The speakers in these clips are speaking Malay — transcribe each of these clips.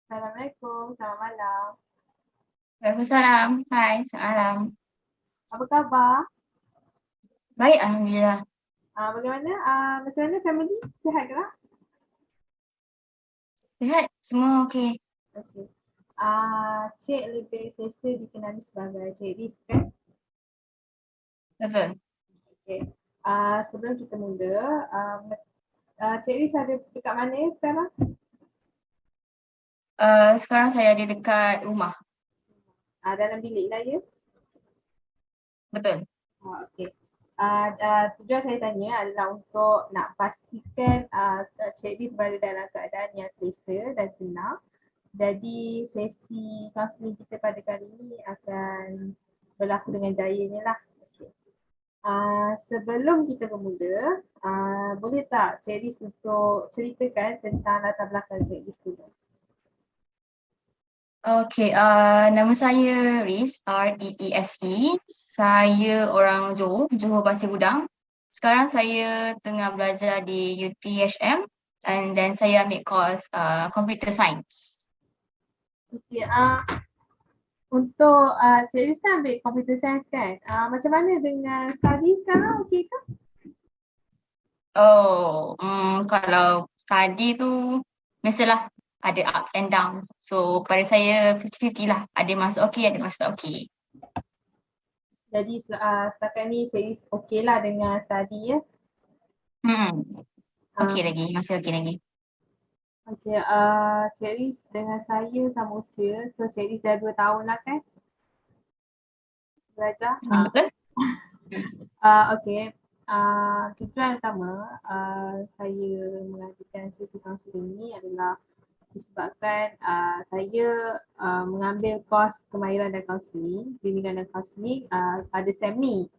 Assalamualaikum, selamat malam. Waalaikumsalam. Hai, salam. Apa khabar? Baik, Alhamdulillah. Bagaimana? Macam mana family? Sihat ke lah? Sihat, semua okey. Okey. Cik lebih selesa dikenali sebagai Cik Riz kan? Betul. Okey. Sebelum kita mula, Cik Riz ada dekat mana sekarang? Sekarang saya ada dekat rumah. Dalam bilik lah ya? Betul. Okey. Tujuan saya tanya adalah untuk nak pastikan Cik Riz berada dalam keadaan yang selesa dan tenang. Jadi sesi kaunseling kita pada kali ini akan berlaku dengan jayanya lah. Okay. Sebelum kita bermula, boleh tak Cik Riz untuk ceritakan tentang latar belakang Cik Riz dulu? Okey, nama saya Riz, R-E-E-S-E. Saya orang Johor, Johor Pasir Gudang. Sekarang saya tengah belajar di UTHM dan saya ambil course Computer Science. Okay, untuk Cik Riz kan ambil computer science kan? Macam mana dengan study sekarang? Okay ke? Kalau study tu biasalah ada ups and downs. So pada saya 50-50 lah. Ada masa okey, ada masa tak okey. Jadi setakat ni Cik Riz okay lah dengan study ya? Hmm, Uh, okey lagi, masih okey lagi. Okay, Cik Riz dengan saya sama usia, so Cik Riz dah 2 tahun lah kan belajar. Betul? Hmm. Okay, tujuan utama saya mengadakan sesi kaunseling ni adalah disebabkan saya mengambil kos kemahiran dan kaunseling, bimbingan dan kaunseling pada SEM ni,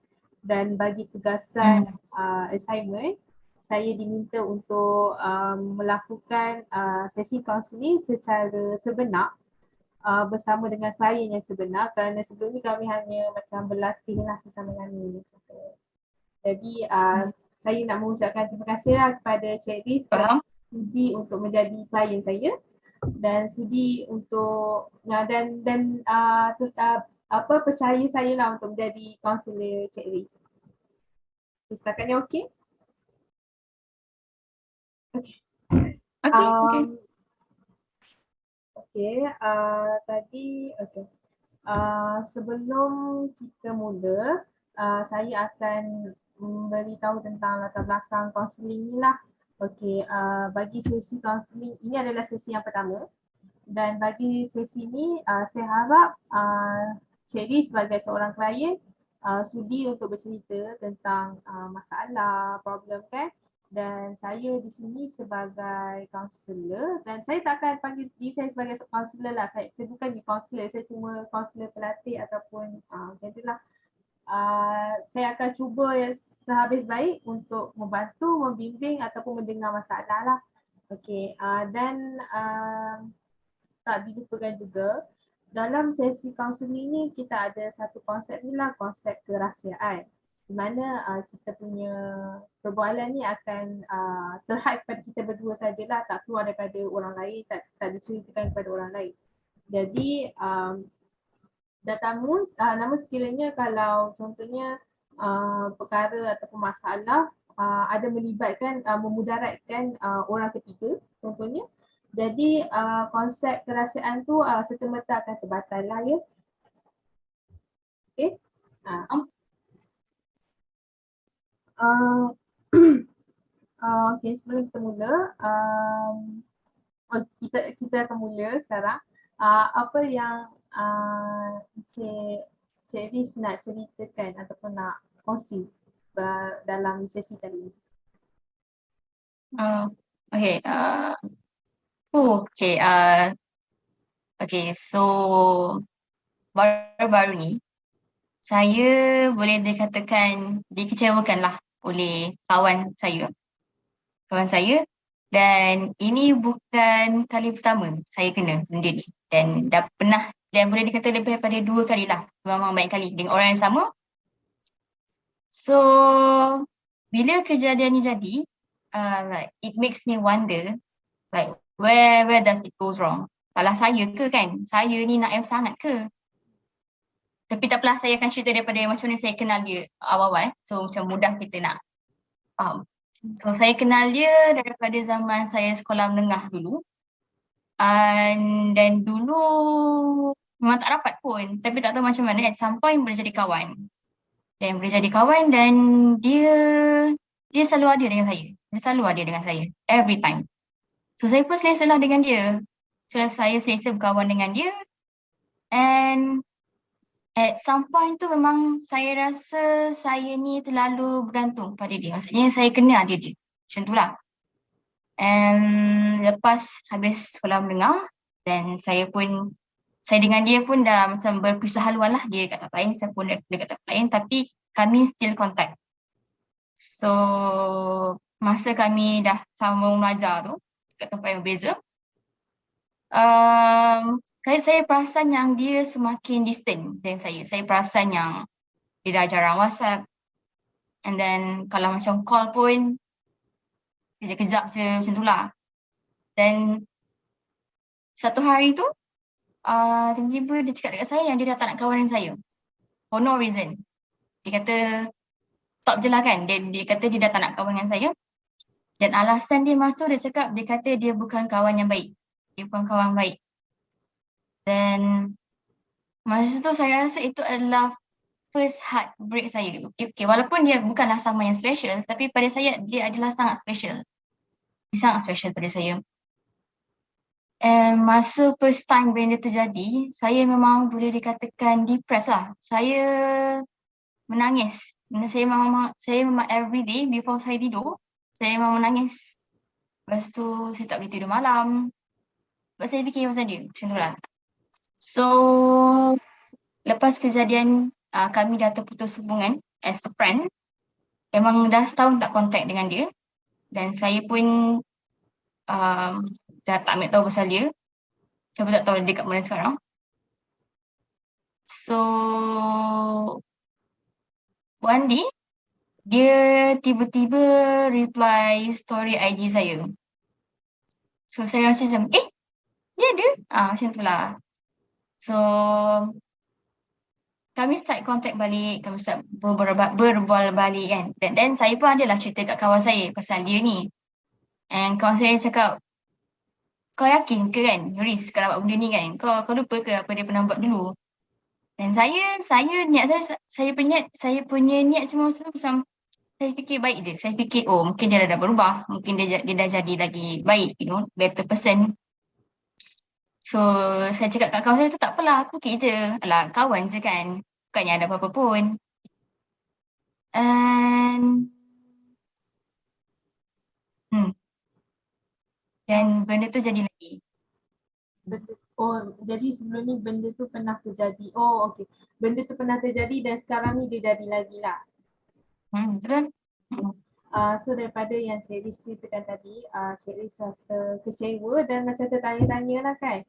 dan bagi tugasan Hmm. assignment saya diminta untuk melakukan sesi kaunseling secara sebenar bersama dengan klien yang sebenar, kerana sebelum ni kami hanya macam berlatih lah sesama kami. Jadi saya nak mengucapkan terima kasih lah kepada Cik Riz kerana Faham? sudi untuk menjadi klien saya dan sudi untuk apa percaya saya lah untuk menjadi kaunselor Cik Riz. Setakat ni okey? Okey. Okey, okey. Um, okey, tadi okey. Sebelum kita mula, saya akan beritahu tentang latar belakang kaunseling ni lah. Okey, bagi sesi kaunseling, ini adalah sesi yang pertama, dan bagi sesi ni saya harap Cik Riz sebagai seorang klien sudi untuk bercerita tentang masalah, problem kan, dan saya di sini sebagai kaunselor, dan saya tak akan panggil diri saya sebagai kaunselor lah, saya bukan di kaunselor, saya cuma kaunselor pelatih ataupun macam tu lah. Saya akan cuba yang sehabis baik untuk membantu, membimbing ataupun mendengar masalah lah. Okey, dan tak dilupakan juga, dalam sesi kaunseling ni kita ada satu konsep ni lah, konsep kerahsiaan, di mana kita punya perbualan ni akan terhad kepada kita berdua sajalah, tak keluar daripada orang lain, tak diceritakan kepada orang lain. Jadi datamu namun sekiranya kalau contohnya perkara ataupun masalah ada melibatkan memudaratkan orang ketiga contohnya, jadi konsep kerahsiaan tu serta-merta akan terbatal lah ya. Okay. Uh, okay, sebelum kita mula, kita akan mula sekarang. Apa yang Cik Riz nak ceritakan ataupun nak kongsi dalam sesi kali ini? Okay. Okay. Okay. So baru-baru ni saya boleh dikatakan dikecewakan lah oleh kawan saya, dan ini bukan kali pertama saya kena benda ni, dan dah pernah, dan boleh dikata lebih daripada 2 kali lah, memang banyak kali dengan orang yang sama. So bila kejadian ni jadi, like it makes me wonder, like where does it goes wrong. Salah saya ke kan? Saya ni naif sangat ke? Tapi tak apalah, saya akan cerita daripada macam mana saya kenal dia awal-awal. So macam mudah kita nak faham. So saya kenal dia daripada zaman saya sekolah menengah dulu. Dan dulu memang tak rapat pun. Tapi tak tahu macam mana, at some point boleh jadi kawan. Dan boleh jadi kawan dan dia selalu ada dengan saya. Dia selalu ada dengan saya. Every time. So saya pun selesa dengan dia. So saya selesa berkawan dengan dia. And at some point tu memang saya rasa saya ni terlalu bergantung pada dia. Maksudnya saya kena ada dia. Macam tu lah. And lepas habis sekolah menengah, dan saya dengan dia pun dah macam berpisah haluan lah. Dia dekat tempat lain, saya pun dekat tempat lain. Tapi kami still contact. So masa kami dah sambung belajar tu, dekat tempat yang berbeza, saya perasan yang dia semakin distant dengan saya. Saya perasan yang dia dah jarang WhatsApp. And then kalau macam call pun, kejap-kejap je macam tu lah. Dan satu hari tu, tiba-tiba dia cakap dekat saya yang dia dah tak nak kawan dengan saya. For no reason. Dia kata, stop je lah kan. Dia kata dia dah tak nak kawan dengan saya. Dan alasan dia masuk, dia cakap, dia kata dia bukan kawan yang baik. Dia bukan kawan baik. Dan masa tu saya rasa itu adalah first heartbreak saya. Okay, walaupun dia bukanlah sama yang special, tapi pada saya dia adalah sangat special. Dia sangat special pada saya. And masa first time benda tu jadi, saya memang boleh dikatakan depressed lah. Saya menangis. Saya memang every day before saya tidur, saya memang menangis. Lepas tu saya tak boleh tidur malam. Sebab saya fikir pasal dia. Macam tu lah. So, lepas kejadian kami dah terputus hubungan as a friend, memang dah setahun tak contact dengan dia. Dan saya pun dah tak ambil tahu pasal dia. Saya pun tak tahu dia kat mana sekarang. So, one day, dia tiba-tiba reply story IG saya. So, saya rasa macam, dia ada? Macam tu lah. So, kami start contact balik, kami start berbual balik kan. Dan saya pun adalah cerita kat kawan saya pasal dia ni. And kawan saya cakap, kau yakin ke kan, Yoris, kalau buat benda ni kan? Kau lupa ke apa dia pernah buat dulu? Dan saya punya niat semua macam, saya fikir baik je. Saya fikir, mungkin dia dah berubah. Mungkin dia dah jadi lagi baik, better person. So, saya cakap kat kawan saya tu, tak apalah, aku fikir je. Alah, kawan je kan. Bukannya ada apa-apa pun. Dan benda tu jadi lagi. Jadi sebelum ni benda tu pernah terjadi. Okey. Benda tu pernah terjadi dan sekarang ni dia jadi lagi lah. Betul? So daripada yang Cik Liz ceritakan tadi, Cik Liz rasa kecewa dan macam tertanya-tanya lah kan.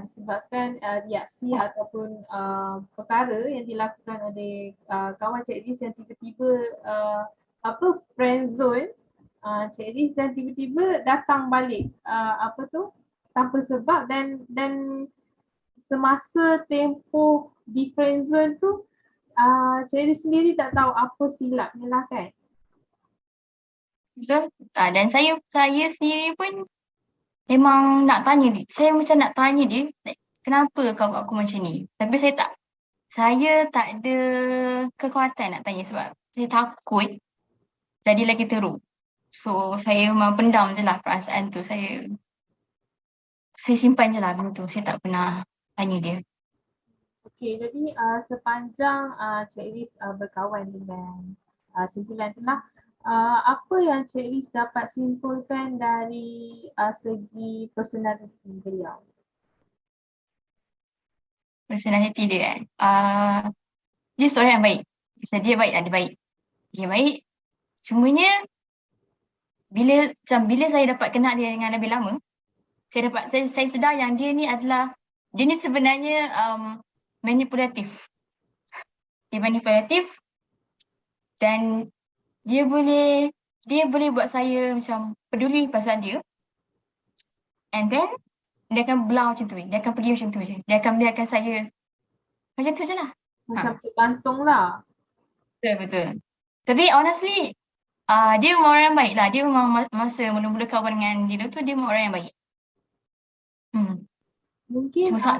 Disebabkan reaksi ataupun perkara yang dilakukan oleh kawan Cik Liz yang tiba-tiba friend zone Cik Liz dan tiba-tiba datang balik tanpa sebab dan semasa tempoh di friend zone tu Cik Liz sendiri tak tahu apa silapnya lah kan. Betul? Dan saya sendiri pun memang nak tanya dia. Saya macam nak tanya dia, kenapa kau buat aku macam ni? Tapi saya tak ada kekuatan nak tanya sebab saya takut jadi lagi teruk. So, saya memang pendam je lah perasaan tu. Saya simpan je lah benda tu. Saya tak pernah tanya dia. Okey, jadi sepanjang Cik Liz berkawan dengan simpulan tu lah, apa yang Cik Liz dapat simpulkan dari segi personality beliau? Personality dia kan. Dia seorang yang baik. Dia baik lah, dia baik. Dia baik. Cumanya, bila saya dapat kenal dia dengan lebih lama, saya sedar yang dia ni sebenarnya manipulatif. Dia manipulatif dan dia boleh buat saya macam peduli pasal dia. And then dia akan belau macam tu. Dia akan pergi macam tu je. Dia akan biarkan saya macam tu je lah. Macam tergantung lah. Betul, betul. Tapi honestly, dia memang orang yang baik lah. Dia memang masa mula-mula kawan dengan dia tu, dia memang orang yang baik. Mungkin Cuma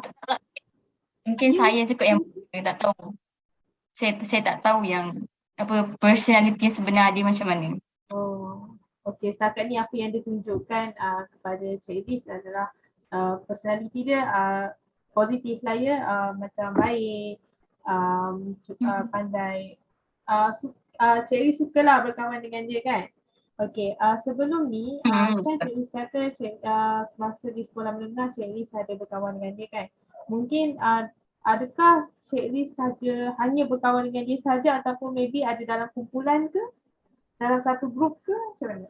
mungkin you saya cukup yang tak tahu. Saya tak tahu yang apa personality sebenar dia macam mana. okey, setakat ni apa yang ditunjukkan kepada Cik Liz adalah personality dia positif lah ya, macam baik, pandai. Cik Liz sukalah berkawan dengan dia kan. Okey, sebelum ni kan Cik Liz kata semasa di sekolah menengah Cik Liz ada berkawan dengan dia kan. Mungkin adakah Cik Liz saja hanya berkawan dengan dia saja ataupun maybe ada dalam kumpulan ke? Dalam satu grup ke macam mana?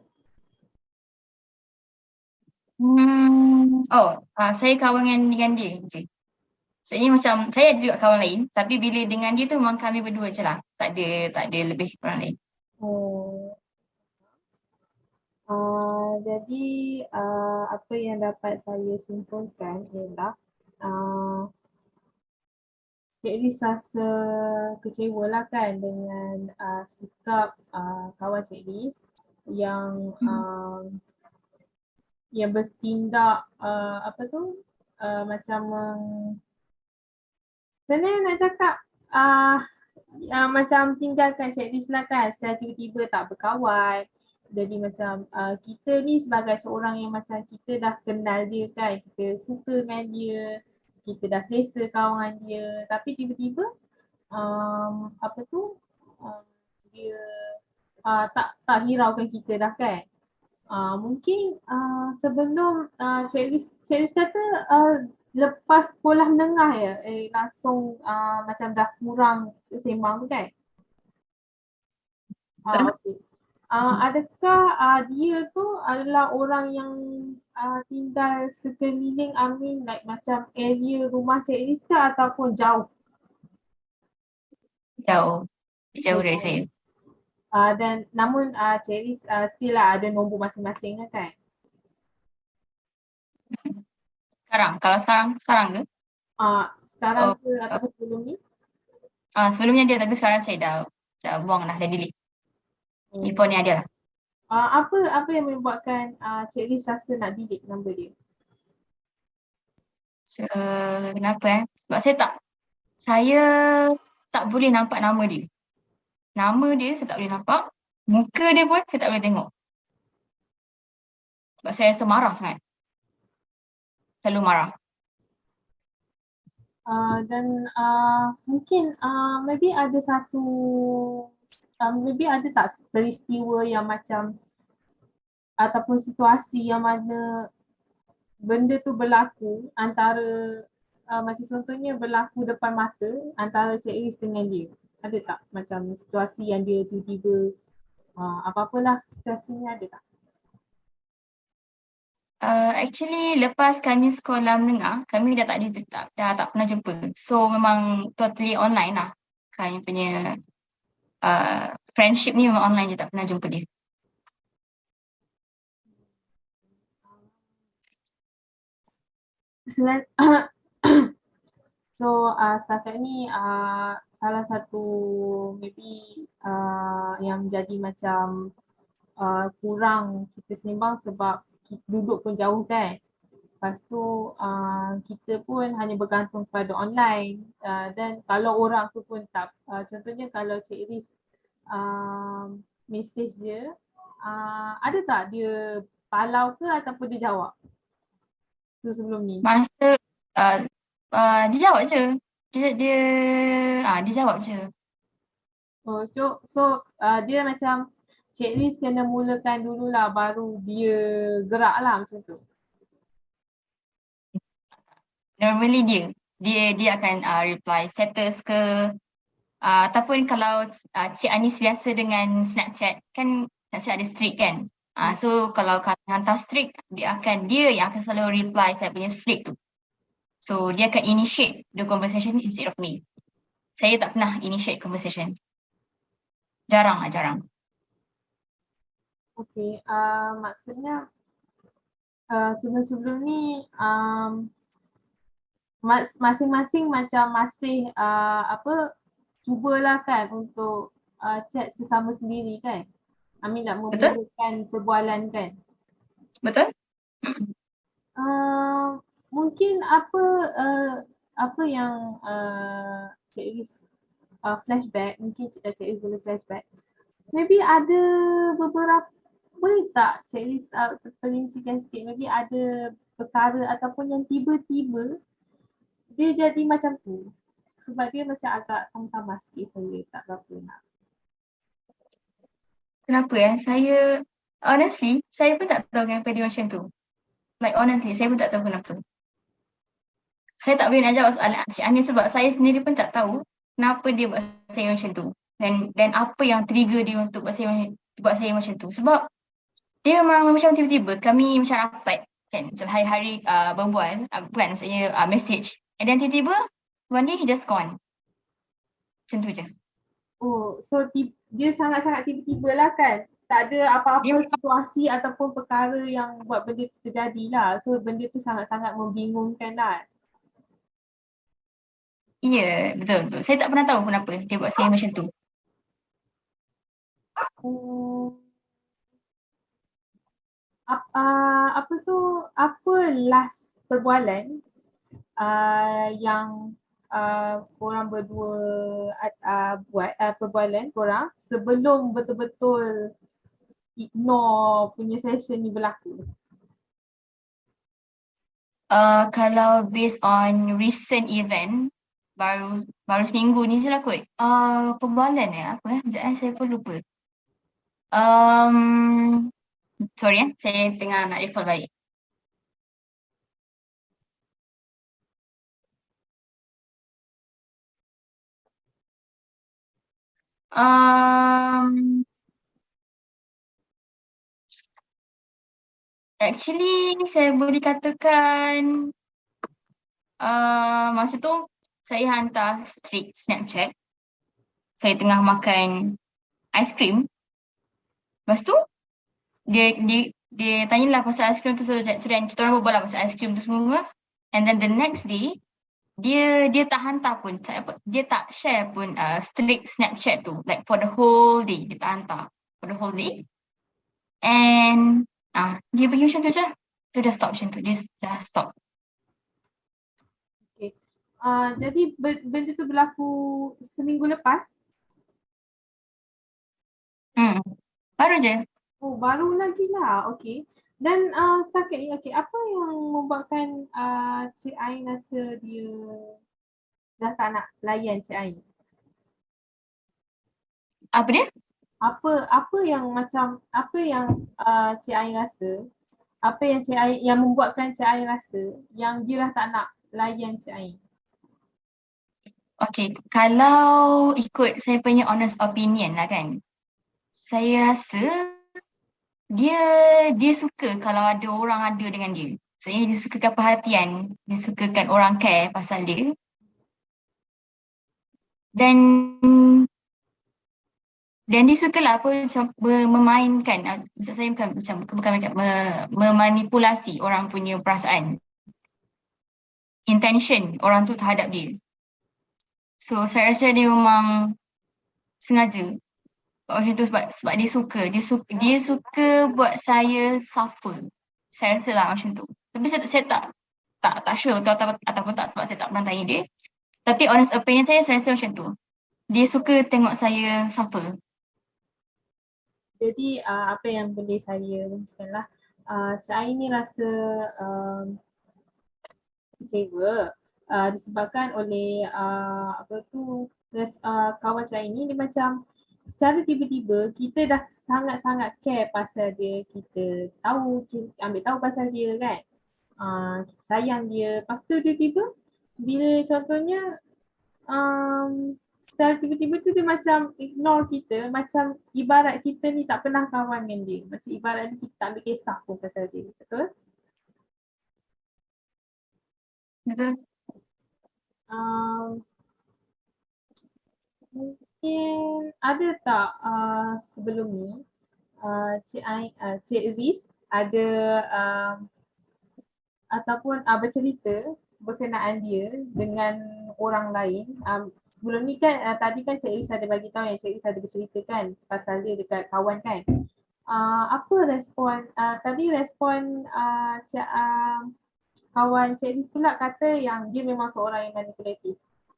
Saya kawan dengan dia je. Sebenarnya macam saya ada juga kawan lain, tapi bila dengan dia tu memang kami berdua je lah. Tak ada lebih orang lain. Jadi apa yang dapat saya simpulkan ialah Cik Liz rasa kecewa lah kan dengan sikap kawan Cik Liz yang yang bertindak macam macam mana nak cakap macam tinggalkan Cik Liz lah kan secara tiba-tiba tak berkawan. Jadi macam kita ni sebagai seorang yang macam kita dah kenal dia kan, kita suka dengan dia, kita dah selesa kawan dengan dia, tapi tiba-tiba dia tak hiraukan kita dah kan. Mungkin sebelum Cik Liz kata lepas sekolah menengah ya, langsung macam dah kurang sembang tu kan? Okay. Adakah dia tu adalah orang yang tinggal sekeliling Amin like macam area rumah Cik Liz ke ataupun jauh? Jauh dari saya. Dan namun Cik Liz still lah ada nombor masing-masing kan? Kalau sekarang ke? Sekarang ke ataupun sebelum ni? Sebelumnya dia, tapi sekarang saya dah buang dah, dah delete. Telefon ni ada lah. Apa yang menyebabkan Cik Liz rasa nak delete nombor dia? Kenapa Sebab saya tak boleh nampak nama dia. Nama dia saya tak boleh nampak. Muka dia pun saya tak boleh tengok. Sebab saya rasa marah sangat. Selalu marah. Dan mungkin maybe ada maybe ada tak peristiwa yang macam ataupun situasi yang mana benda tu berlaku antara macam contohnya berlaku depan mata antara Cik Liz dengan dia. Ada tak macam situasi yang dia tiba-tiba apa-apalah situasinya, ada tak? Actually lepas kami sekolah menengah, kami dah tak pernah jumpa. So memang totally online lah. Kami punya friendship ni memang online je, tak pernah jumpa dia. So setakat ni salah satu maybe yang jadi macam kurang kita sembang sebab kita duduk pun jauh kan. Lepas tu kita pun hanya bergantung pada online dan kalau orang tu pun tak, contohnya kalau Cik Liz message dia, ada tak dia palau ke ataupun dia jawab? Tu sebelum ni. Masa dia jawab je. Dia jawab je. So dia macam Cik Liz kena mulakan dululah baru dia gerak lah macam tu. Normally dia akan reply status ke ataupun kalau Cik Anis biasa dengan Snapchat kan, Snapchat ada streak kan. So kalau kami hantar streak, dia yang akan selalu reply saya punya streak tu. So dia akan initiate the conversation instead of me. Saya tak pernah initiate conversation. Jarang. Okay, maksudnya sebelum-sebelum ni masing-masing macam masih cubalah kan untuk chat sesama sendiri kan. Amin nak Betul? memulakan perbualan kan. Betul? Mm. Uh, Mungkin apa yang Cik Iris flashback, mungkin Cik Iris boleh flashback. Maybe ada beberapa, boleh tak Cik Iris terperincikan sikit, maybe ada perkara ataupun yang tiba-tiba dia jadi macam tu. Sebab dia macam agak sama-sama sikit, saya tak berapa nak. Kenapa ya? Honestly, saya pun tak tahu kenapa dia macam tu. Like honestly, saya pun tak tahu kenapa. Saya tak boleh nak jawab soalan Cik Ani sebab saya sendiri pun tak tahu kenapa dia buat saya macam tu. Dan apa yang trigger dia untuk buat saya macam tu. Sebab dia memang macam tiba-tiba kami macam rapat kan, macam hari-hari berbual, bukan maksudnya message. And then tiba-tiba one day he just gone. Macam tu je. Oh, so dia sangat-sangat tiba-tiba lah kan? Tak ada apa-apa Dia situasi ataupun perkara yang buat benda tu terjadi lah. So benda tu sangat-sangat membingungkan lah. Ya, betul. Saya tak pernah tahu kenapa dia buat saya macam tu. Hmm, apa tu, apa last perbualan yang korang berdua buat perbualan korang sebelum betul-betul ignore punya session ni berlaku? Kalau based on recent event, baru seminggu ni je lah kot. Perbualan apa sekejap saya pun lupa. Sorry saya tengah nak recall balik. Actually saya boleh katakan masa tu saya hantar streak Snapchat. Saya tengah makan aiskrim. Lepas tu dia tanyalah pasal aiskrim tu, so kita orang berbual lah pasal aiskrim tu semua. And then the next day dia tak hantar pun, dia tak share pun streak Snapchat tu, like for the whole day dia tak hantar for the whole day. And dia pergi macam tu je. So dia stop macam tu, dia dah stop. Okay. Jadi benda tu berlaku seminggu lepas? Baru je. Oh, baru lagi lah. Okay. Dan setakat ni, okay, apa yang membuatkan Cik Ain rasa dia dah tak nak layan Cik Ain? Apa dia? Apa yang macam, apa yang Cik Ain rasa, apa yang Cik Ain, yang membuatkan Cik Ain rasa yang dia dah tak nak layan Cik Ain? Okay, kalau ikut saya punya honest opinion lah kan, saya rasa dia suka kalau ada orang ada dengan dia. Maksudnya dia sukakan perhatian, dia sukakan orang care pasal dia. Dan dia sukalah macam memainkan, maksud saya bukan memanipulasi orang punya perasaan, intention orang tu terhadap dia. So saya rasa dia memang sengaja buat macam tu sebab dia suka buat saya suffer. Saya rasa lah macam tu. Tapi saya tak sure ataupun tak, sebab saya tak pernah tanya dia. Tapi honest opinion saya rasa macam tu. Dia suka tengok saya suffer. Jadi apa yang boleh saya rumuskan lah, Cik Ain ni rasa kecewa disebabkan oleh kawan Cik Ain ni, dia macam secara tiba-tiba kita dah sangat-sangat care pasal dia, kita ambil tahu pasal dia kan, kita sayang dia, lepas tu tiba-tiba bila contohnya secara tiba-tiba tu dia macam ignore kita, macam ibarat kita ni tak pernah kawan dengan dia, macam ibarat kita tak ambil kisah pun pasal dia, betul? Betul? Mungkin ada tak sebelum ni Cik Iris ada ataupun bercerita berkenaan dia dengan orang lain. Sebelum ni kan tadi kan Cik Iris ada bagi tahu yang Cik Iris ada bercerita kan pasal dia dekat kawan kan. Apa respon tadi respon kawan Cik Iris pula kata yang dia memang seorang yang manipulatif.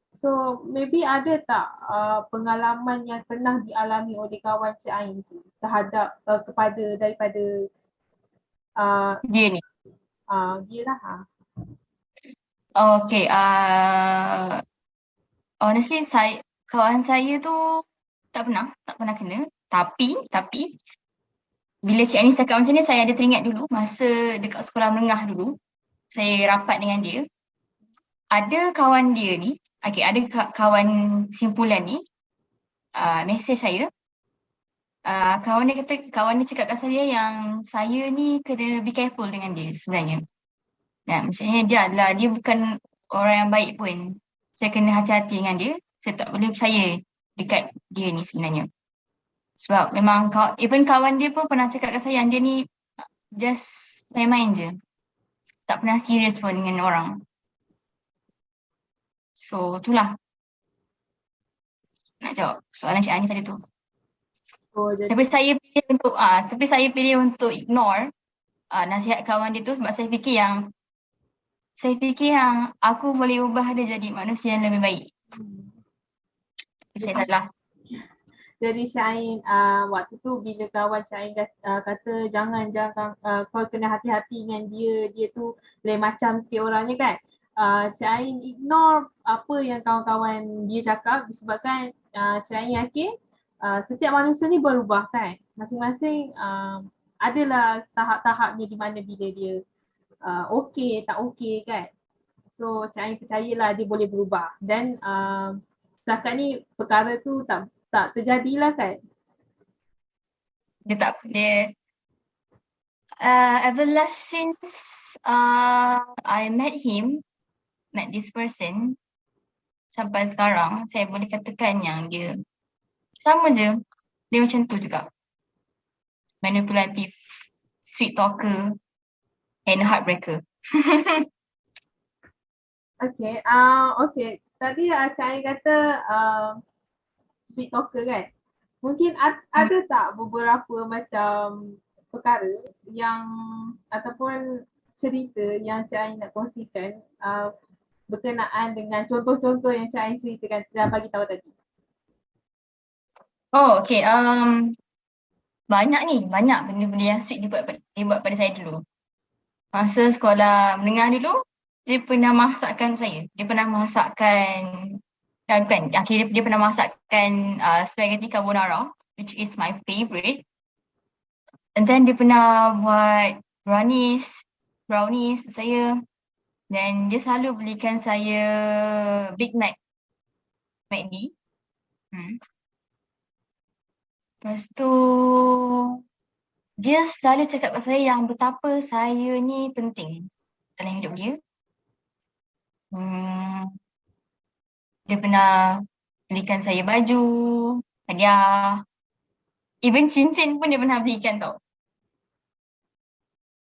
So maybe ada tak pengalaman yang pernah dialami oleh kawan Cik Ain tu terhadap kepada daripada Dia ni. dia lah. Okay, honestly kawan saya tu tak pernah kena. Tapi bila Cik Anis cakap macam ni, saya ada teringat dulu masa dekat sekolah menengah dulu, saya rapat dengan dia. Ada kawan dia ni, ada kawan simpulan ni, mesej saya. Kawan dia cakap kat saya yang saya ni kena be careful dengan dia sebenarnya. Maksudnya dia bukan orang yang baik pun. Saya kena hati-hati dengan dia. Saya tak boleh percaya dekat dia ni sebenarnya. Sebab memang even kawan dia pun pernah cakap kat saya yang dia ni just main-main je. Tak pernah serius pun dengan orang. So, itulah nak jawab soalan Cik Anis tadi tu. Oh, jadi Tapi saya pilih untuk ignore nasihat kawan dia tu sebab saya fikir yang aku boleh ubah dia jadi manusia yang lebih baik. Saya salah. jadi Syain waktu tu bila kawan Syain kata jangan kau kena hati-hati dengan dia tu lain macam sikit orangnya kan. Syain ignore apa yang kawan-kawan dia cakap disebabkan Syain yakin setiap manusia ni berubah kan. Masing-masing adalah tahap-tahapnya di mana bila dia okey tak okey kan. So Syain percayalah dia boleh berubah dan setakat ni perkara tu tak terjadilah kan. Ever since I met this person, sampai sekarang, saya boleh katakan yang dia sama je. Dia macam tu juga. Manipulatif, sweet talker, and heartbreaker. Okay, okay. Tadi Syain kata sweet talker kan. Mungkin ada tak beberapa macam perkara yang ataupun cerita yang Syain nak kongsikan berkenaan dengan contoh-contoh yang Syain ceritakan dan bagi tahu tadi. Oh, okay. Banyak benda-benda yang sweet dia buat pada saya dulu. Masa sekolah menengah dulu, dia pernah masakkan saya. Dia pernah masakkan dia pernah masakkan spaghetti carbonara, which is my favorite. And then dia pernah buat brownies saya. Dan dia selalu belikan saya Big Mac, McD. Lepas tu, dia selalu cakap kat saya yang betapa saya ni penting dalam hidup dia. Dia pernah belikan saya baju, hadiah. Even cincin pun dia pernah belikan tau.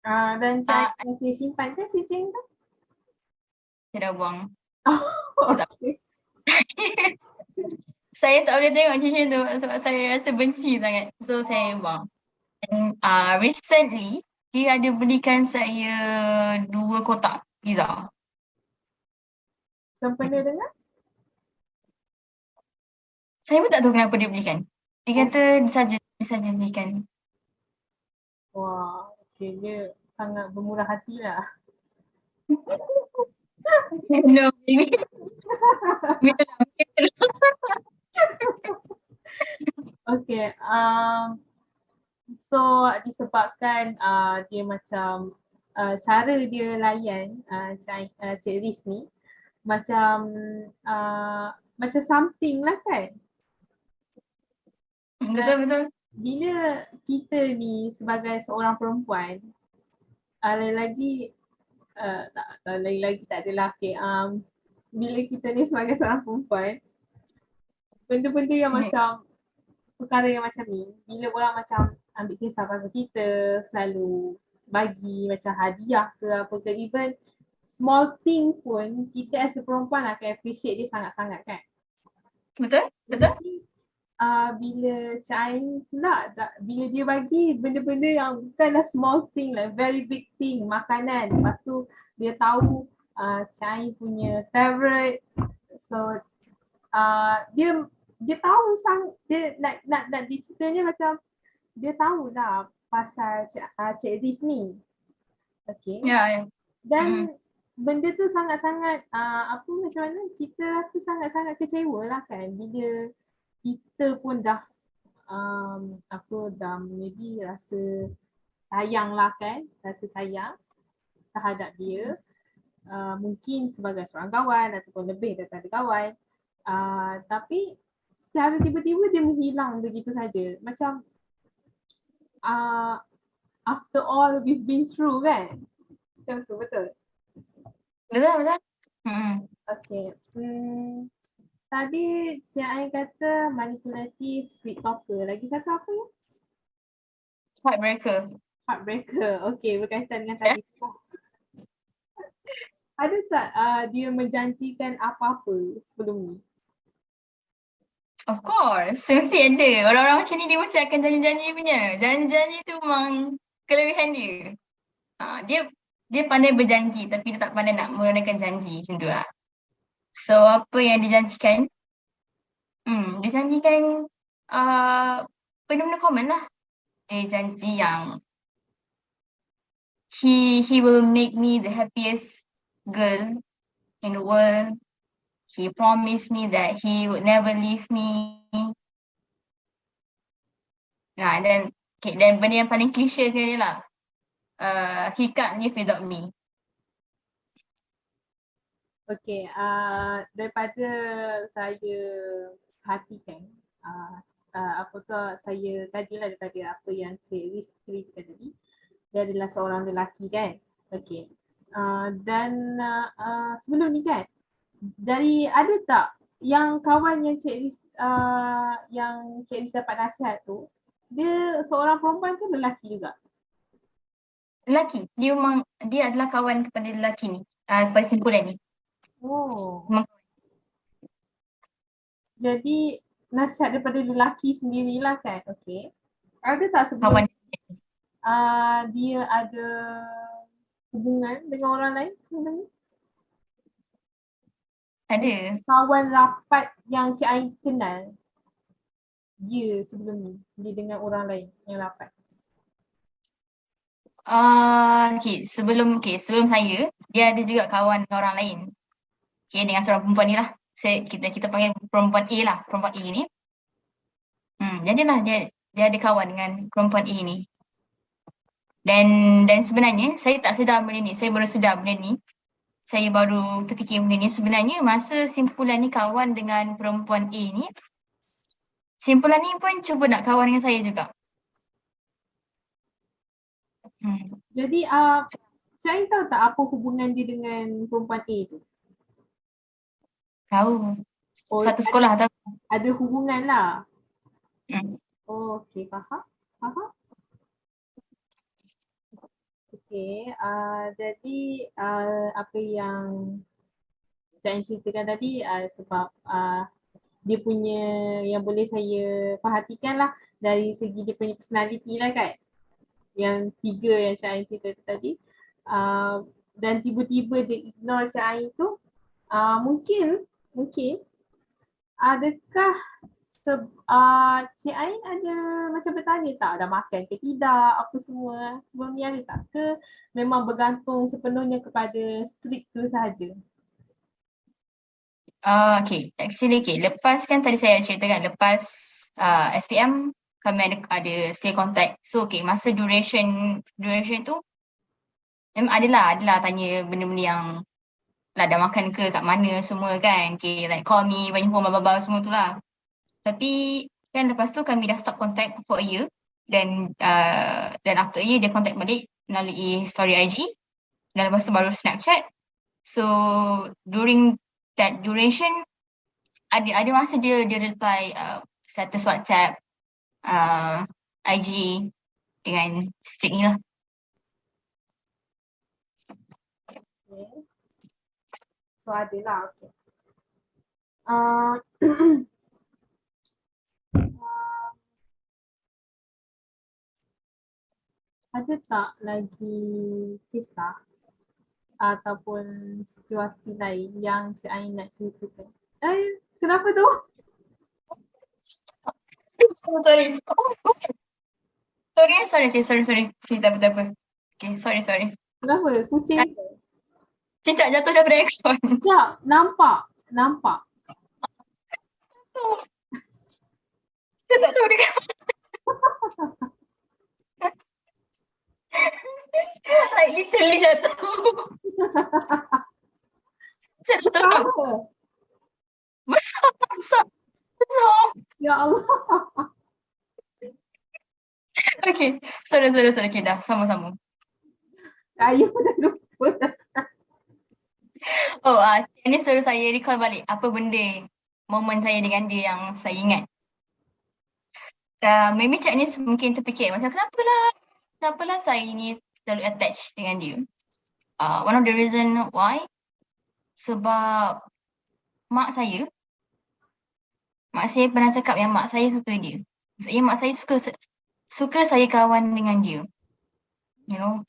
Dan Syain masih simpan kan cincin tu? Saya dah buang. Okay. Saya tak boleh tengok cincin tu sebab saya rasa benci sangat. So saya buang. And recently, dia ada belikan saya 2 kotak pizza. Sempena dengan? Saya pun tak tahu kenapa dia belikan. Dia kata dia saja belikan. Wah, okay. Dia sangat bermurah hati lah. No, baby. Okay, so disebabkan dia macam cara dia layan Cik Riz ni macam something lah kan. Betul. Bila kita ni sebagai seorang perempuan lagi-lagi tak adalah okay, bila kita ni sebagai seorang perempuan benda-benda yang macam perkara yang macam ni bila orang macam ambil kisah pasal kita selalu bagi macam hadiah ke apa ke, even small thing pun kita as a perempuan akan appreciate dia sangat-sangat kan. Betul? Betul? Jadi bila Cik Ain pula bila dia bagi benda-benda yang bukanlah small thing, like very big thing, makanan, lepas tu dia tahu Cik Ain punya favourite, so dia tahu dia nak diceritanya macam dia tahu lah pasal Cik Riz ni. Okay. Ya, ya. Dan benda tu sangat-sangat apa macam mana kita rasa sangat-sangat kecewa lah kan bila kita pun dah aku dah maybe rasa sayang lah kan, rasa sayang terhadap dia, mungkin sebagai seorang kawan ataupun lebih daripada kawan, tapi secara tiba-tiba dia menghilang begitu saja, macam after all we've been through kan, macam tu betul? Betul, betul. Okay. Tadi Cik Ain kata manipulative, sweet talker. Lagi satu apa ya? Heartbreaker. Heartbreaker. Okay, berkaitan dengan tadi. Ada tak dia menjanjikan apa-apa sebelum ni? Of course, mesti ada. Orang-orang macam ni dia mesti akan janji-janji punya. Janji-janji tu memang kelebihan dia. Dia pandai berjanji tapi dia tak pandai nak menggunakan janji macam tu lah. So apa yang dijanjikan? Dia janjikan benda-benda common lah. Dia janji yang he will make me the happiest girl in the world. He promised me that he would never leave me. Dan benda yang paling klise sekali lah. He can't live without me. Okay, daripada saya perhatikan, apa tu saya kajilah daripada apa yang Cik Riz ceritakan tadi, dia adalah seorang lelaki kan. Okay, dan sebelum ni kan, dari ada tak yang kawan yang Cik Riz dapat nasihat tu, dia seorang perempuan ke lelaki juga? Lelaki. Dia adalah kawan kepada lelaki ni. Kepada simpulan ni. Oh. Jadi nasihat daripada lelaki sendirilah kan. Okay. Ada tak sebelum dia ada hubungan dengan orang lain sebenarnya? Ada. Kawan rapat yang Cik Ain kenal dia sebelum ni, dia dengan orang lain yang rapat. Sebelum saya, dia ada juga kawan dengan orang lain. Okay, dengan seorang perempuan ni lah. Kita panggil perempuan A lah, perempuan A ni. Jadilah dia ada kawan dengan perempuan A ni. Dan sebenarnya saya tak sedar benda ni. Saya baru sedar benda ni. Saya baru terfikir benda ni. Sebenarnya masa simpulan ni kawan dengan perempuan A ni, simpulan ni pun cuba nak kawan dengan saya juga. Jadi Cik Ain tahu tak apa hubungan dia dengan perempuan A tu? Tahu. Satu sekolah tahu. Ada hubungan lah. Oh, okay, faham. Okay, jadi apa yang Cik Ain ceritakan tadi sebab dia punya yang boleh saya perhatikan lah dari segi dia punya personality lah kan. Yang 3 yang Cik Ain cerita tadi. Dan tiba-tiba dia ignore Cik Ain tu, mungkin adakah Cik Ain ada macam bertanya tak dah makan ke tidak, apa semua sebelum ni, ada tak ke memang bergantung sepenuhnya kepada streak tu sahaja? Lepas kan tadi saya ceritakan, lepas SPM kami ada skill contact. So masa duration tu memang adalah tanya benda-benda yang lah dah makan ke, kat mana semua kan. Like call me when you home, blah semua tu lah. Tapi kan lepas tu kami dah stop contact for a year. Dan after a year dia contact balik melalui story IG. Dan lepas tu baru Snapchat. So during that duration ada masa dia reply status WhatsApp, IG dengan streak ni lah. Okay. So adalah, okay. Uh, ada tak lagi kisah ataupun situasi lain yang Cik Ain nak ceritakan? Kenapa tu? Sorry. Sorry. Okay, tak apa. Okay, sorry. Kenapa? Kucing? Cicak jatuh daripada aircon. Ya, nampak. Saya tak tahu dia. Like literally jatuh. Saya tak tahu. Kenapa? Besar. Ya Allah. Okay, sorry. Okay, dah sama-sama. Saya dah lupa dah. Oh, ini suruh saya recall balik apa benda momen saya dengan dia yang saya ingat. Maybe Cik Anis mungkin terfikir macam kenapalah saya ni selalu attached dengan dia. One of the reason why, sebab mak saya pernah cakap yang mak saya suka dia. Maksudnya mak saya suka saya kawan dengan dia. You know,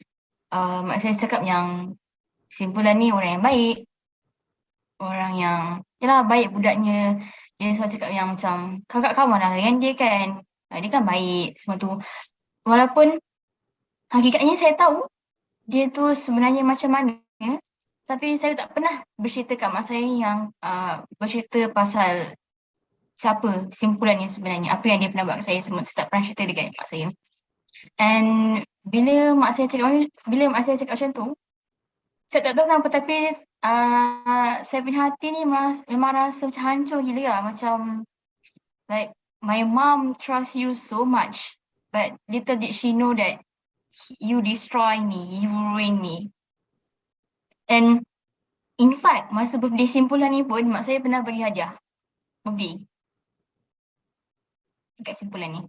mak saya cakap yang simpulan ni orang yang baik, orang yang yalah baik budaknya. Dia selalu cakap yang macam kakak kawan lah dengan dia kan. Dia kan baik semua tu. Walaupun hakikatnya saya tahu dia tu sebenarnya macam mana, tapi saya tak pernah bercerita kat mak saya yang bercerita pasal siapa simpulannya sebenarnya, apa yang dia pernah buat kat saya semua. Saya tak pernah cerita dekat mak saya. And bila mak saya cakap macam tu, saya tak tahu kenapa tapi saya punya hati ni memang rasa macam hancur gila lah. Macam like my mom trusts you so much, but little did she know that you destroy me, you ruin me. And in fact, masa birthday simpulan ni pun, mak saya pernah bagi hadiah birthday dekat simpulan ni.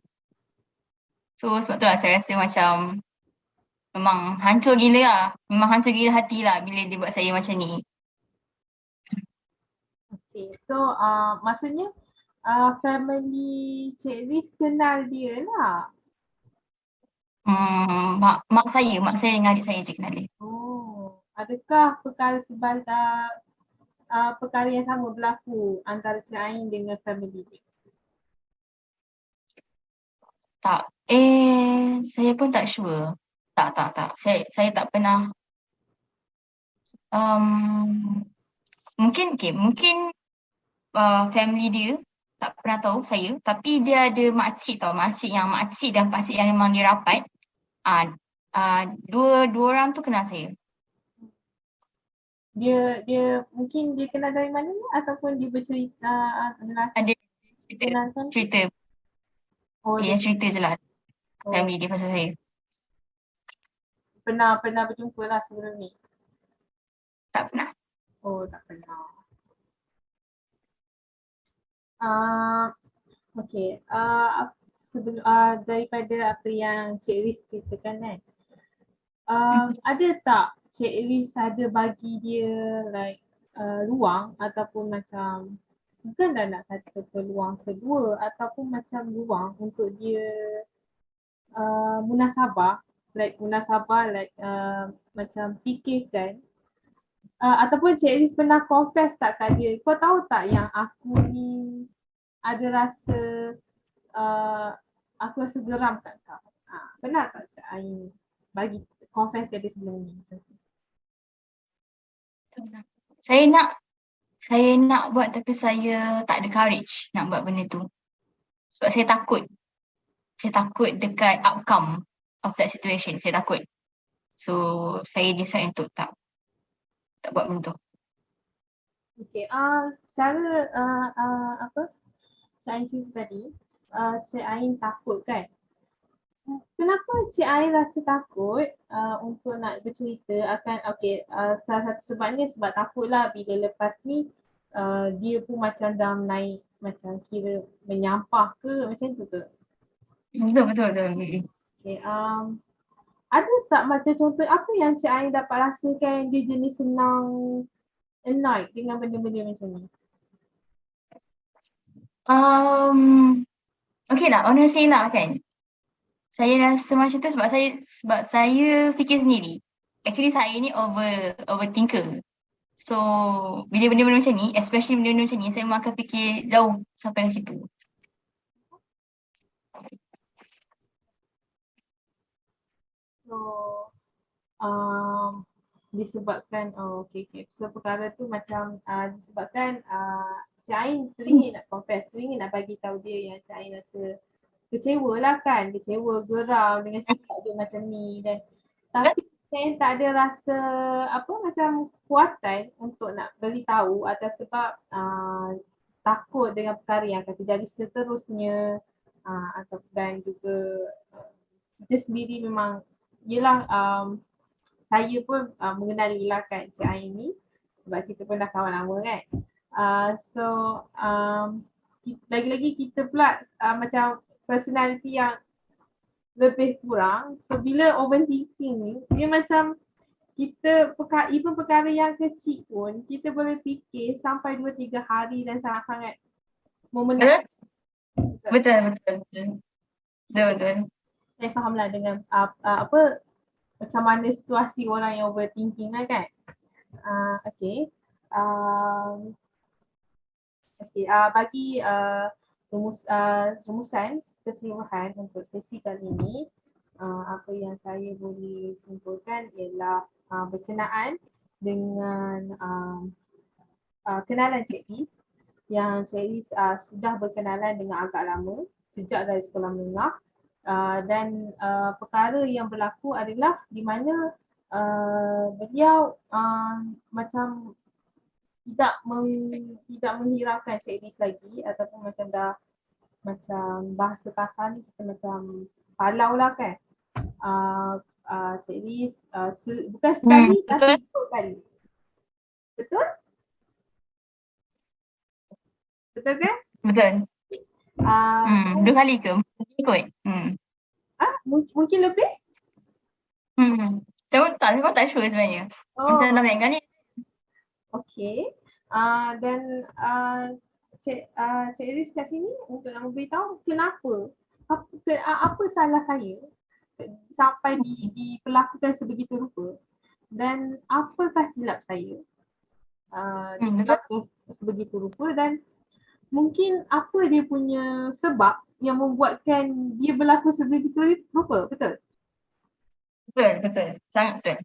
So sebab tu lah saya rasa macam memang hancur gila lah. Memang hancur gila hati lah bila dia buat saya macam ni. Okay, so maksudnya family Cik Riz kenal dia lah. Mak saya dengan adik saya je kenal dia. Oh, adakah perkara yang sama berlaku antara Cik Ain dengan family dia? Tak. Saya pun tak sure. Tak. Saya tak pernah. Mungkin family dia tak pernah tahu saya, tapi dia ada makcik tau, makcik dan pakcik yang memang dia rapat. Dua orang tu kenal saya. Dia mungkin dia kenal dari mana ataupun dia bercerita Ada kenalkan? cerita. Oh, Dia cerita je lah family dia pasal saya. Pernah berjumpa lah sebelum ni? Tak pernah. Oh, tak pernah. Okay. Sebelum daripada apa yang Cik Riz ceritakan kan, ada tak Cik Riz ada bagi dia like ruang ataupun macam bukanlah nak kata peluang kedua ataupun macam ruang untuk dia munasabah macam fikirkan ataupun Cik Riz pernah confess tak kat dia, kau tahu tak yang aku ni ada rasa aku rasa geram kat kau. Pernah tak Cik Ain bagi confess kat dia sebelum ni macam tu? Saya nak buat tapi saya tak ada courage nak buat benda tu. Sebab saya takut. Saya takut dekat outcome of that situation. Saya takut. So saya decide untuk tak buat benda tu. Okay, cara Cik Ain cerita tadi, Cik Ain takut kan? Kenapa Cik Ain rasa takut untuk nak bercerita akan, salah satu sebabnya sebab takutlah bila lepas ni dia pun macam dah naik macam kira menyampah ke macam tu ke? Betul. Okay, ada tak macam contoh apa yang Cik Ain dapat rasakan dia jenis senang annoyed dengan benda-benda macam ni? Um, okay lah, honestly lah kan. Saya rasa macam tu sebab saya fikir sendiri. Actually saya ni overthinker. So bila benda-benda macam ni, especially benda-benda macam ni, saya memang akan fikir jauh sampai ke situ. So um, disebabkan okay. So perkara tu macam disebabkan Cik Ain teringin nak confess, teringin nak bagi tahu dia yang Cik Ain rasa kecewa lah kan, kecewa, geram dengan sikap dia macam ni dan tapi Cik Ain tak ada rasa apa macam kuatan untuk nak beritahu atau sebab takut dengan perkara yang akan terjadi seterusnya atau dan juga kita sendiri memang yelah saya pun mengenali lah kan Cik Ain ni sebab kita pun dah kawan lama kan. So lagi-lagi kita pula macam personality yang lebih kurang. So bila overthinking ni dia macam kita even perkara yang kecil pun kita boleh fikir sampai 2-3 hari dan sangat-sangat memenat. Betul. Saya fahamlah dengan apa macam mana situasi orang yang overthinking lah kan. Okay. Bagi rumusan keseluruhan untuk sesi kali ini, apa yang saya boleh simpulkan ialah berkenaan dengan kenalan Cik Liz yang Cik Liz sudah berkenalan dengan agak lama sejak dari sekolah menengah dan perkara yang berlaku adalah di mana beliau macam tidak menghiraukan Cik Liz lagi ataupun macam dah macam bahasa kasar ni kita macam palau lah kan. Cik Liz bukan sekali tapi 2 kali. Betul? Betul kan? Betul. 2 kali ke? Mungkin ikut. Mungkin lebih? Saya tak sure sebenarnya. Macam dah banyak kali. Okay. Dan Cik Iris kat sini untuk nak memberitahu kenapa, apa salah saya sampai diperlakukan sebegitu rupa dan apakah silap saya diperlakukan sebegitu rupa dan mungkin apa dia punya sebab yang membuatkan dia berlaku sebegitu rupa, betul? Betul. Sangat betul.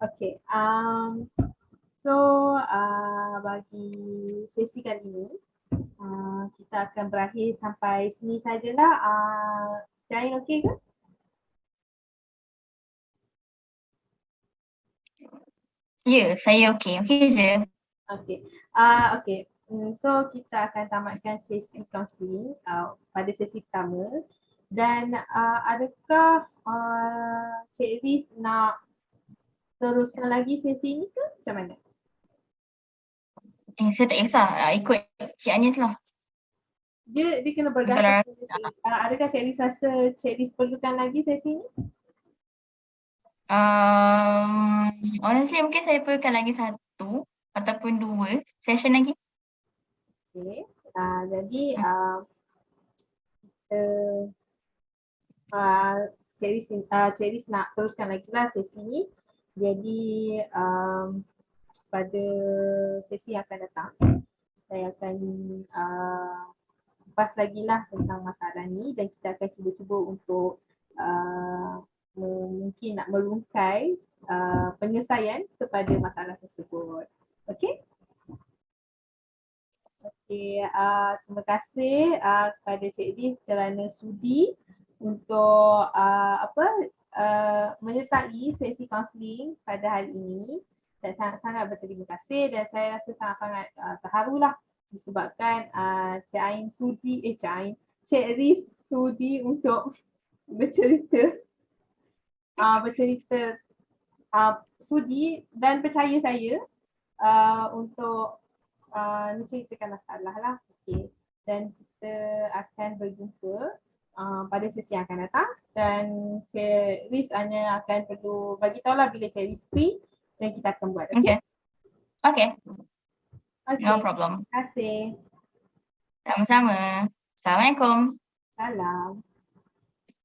Okay. So bagi sesi kali ini kita akan berakhir sampai sini sajalah. Cik Ain okey ke? Ya, saya okey. Okey je. Okay. So kita akan tamatkan sesi counselling pada sesi pertama dan adakah Cik Riz nak teruskan lagi sesi ini ke macam mana? Saya tak kisah. Ikut Cik Agnes lah. Dia kena bergantung. Adakah Cik Riz rasa Cik Riz perlukan lagi sesi ini? Honestly mungkin saya perlukan lagi 1 ataupun 2 session lagi. Okay. Jadi Cik Riz nak teruskan lagi lah sesi ni. Jadi pada sesi yang akan datang saya akan kupas lagi lah tentang masalah ni dan kita akan cuba-cuba untuk mungkin nak merungkai penyelesaian kepada masalah tersebut. Okey? Okey, terima kasih kepada Cik Riz kerana sudi untuk menyertai sesi kaunseling pada hari ini. Saya sangat-sangat berterima kasih dan saya rasa sangat-sangat terharulah disebabkan Cik Riz sudi untuk bercerita sudi dan percaya saya untuk menceritakan masalah lah. Okay. Dan kita akan berjumpa pada sesi yang akan datang, dan Riz hanya akan perlu bagi tahu lah bila Riz free dan kita akan buat. Okay. Okay. Okay. No problem. Terima kasih. Sama-sama. Assalamualaikum. Salam.